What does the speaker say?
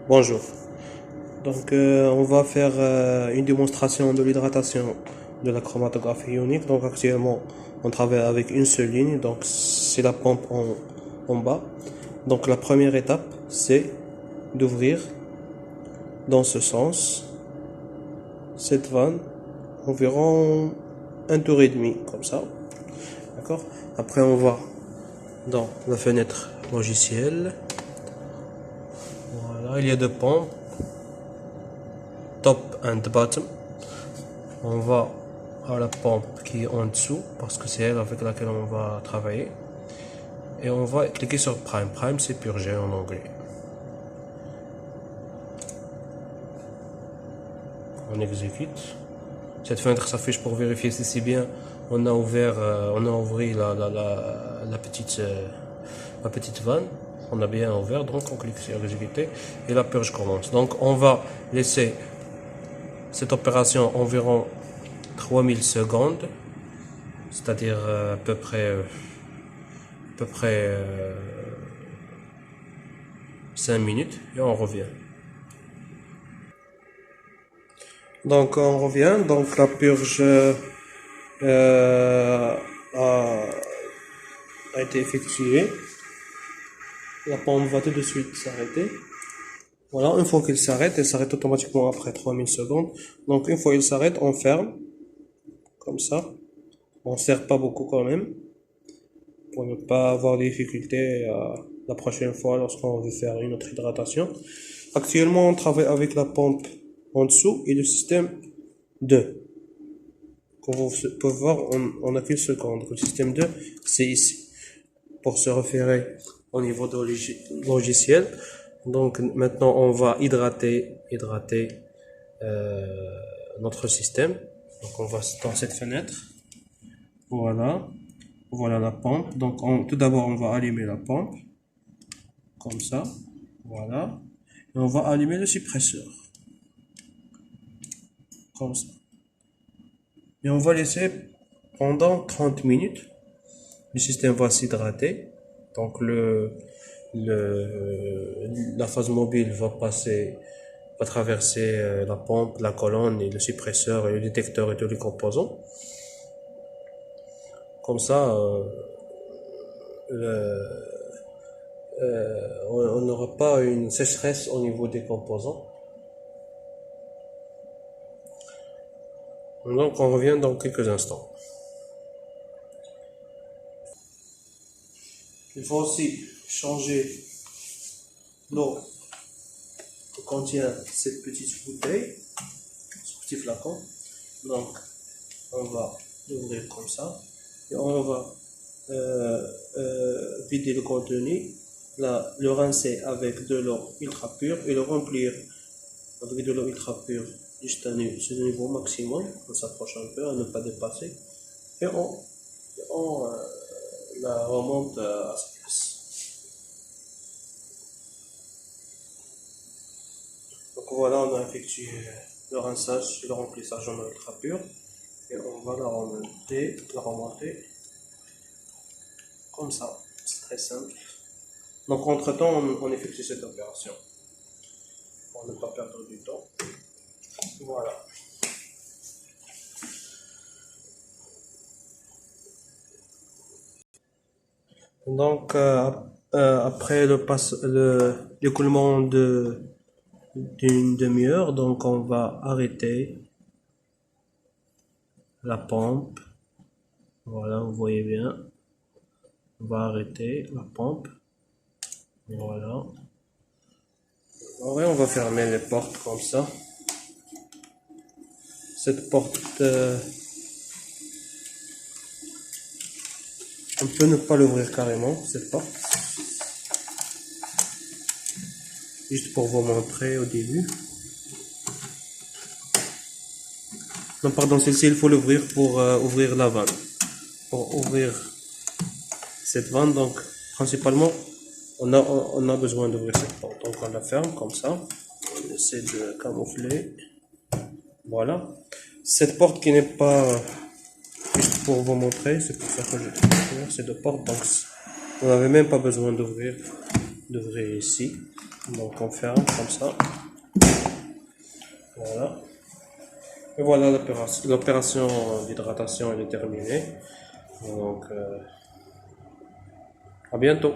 Bonjour. Donc, on va faire une démonstration de l'hydratation de la chromatographie ionique. Donc, actuellement, on travaille avec une seule ligne. Donc, c'est la pompe en bas. Donc, la première étape, c'est d'ouvrir dans ce sens cette vanne environ un tour et demi, comme ça. D'accord? Après, on va dans la fenêtre logicielle. Voilà, il y a deux pompes, top and bottom. On va à la pompe qui est en dessous parce que c'est elle avec laquelle on va travailler. Et on va cliquer sur Prime. Prime, c'est purger en anglais. On exécute. Cette fenêtre s'affiche pour vérifier si c'est bien. On a ouvert, on a ouvert la petite vanne. On a bien ouvert, donc on clique sur exécuter et la purge commence. Donc on va laisser cette opération environ 3000 secondes, c'est-à-dire à peu près 5 minutes, et on revient. Donc on revient, donc la purge a été effectuée. La pompe va tout de suite s'arrêter. Voilà, une fois qu'il s'arrête, elle s'arrête automatiquement après 3000 secondes. Donc une fois qu'il s'arrête, on ferme, comme ça. On ne serre pas beaucoup quand même, pour ne pas avoir des difficultés la prochaine fois lorsqu'on veut faire une autre hydratation. Actuellement, on travaille avec la pompe en dessous et le système 2. Comme vous pouvez voir, on n'a qu'une seconde. Le système 2, c'est ici. Pour se référer au niveau de logiciel. Donc maintenant, on va hydrater notre système. Donc on va dans cette fenêtre. Voilà la pompe. Donc tout d'abord, on va allumer la pompe. Comme ça. Voilà. Et on va allumer le suppresseur. Comme ça. Et on va laisser pendant 30 minutes. Le système va s'hydrater. Donc la phase mobile va traverser la pompe, la colonne et le suppresseur et le détecteur et tous les composants. Comme ça, on n'aura pas une sécheresse au niveau des composants. Donc on revient dans quelques instants. Il faut aussi changer l'eau que contient cette petite bouteille, ce petit flacon. Donc on va l'ouvrir comme ça et on va vider le contenu, le rincer avec de l'eau ultra pure et le remplir avec de l'eau ultra pure jusqu'à ce niveau maximum. On s'approche un peu à ne pas dépasser et on la remonte à sa place. Donc voilà, on a effectué le rinçage et le remplissage en eau ultra pure et on va la remonter comme ça. C'est très simple. Donc entre temps, on effectue cette opération pour ne pas perdre du temps. Voilà. Donc après l'écoulement d'une demi-heure, donc on va arrêter la pompe. Voilà, vous voyez bien. On va arrêter la pompe. Voilà. On va fermer les portes comme ça. Cette porte, on peut ne pas l'ouvrir carrément, cette porte. Juste pour vous montrer au début. Non, pardon, celle-ci, il faut l'ouvrir pour ouvrir la vanne. Pour ouvrir cette vanne, donc, principalement, on a besoin d'ouvrir cette porte. Donc, on la ferme comme ça. On essaie de camoufler. Voilà. Cette porte qui n'est pas, juste pour vous montrer, c'est pour ça que je vais ouvrir ces deux portes. Donc, on n'avait même pas besoin d'ouvrir devrait ici. Donc on ferme comme ça. Voilà. Et voilà, l'opération d'hydratation elle est terminée. Donc à bientôt.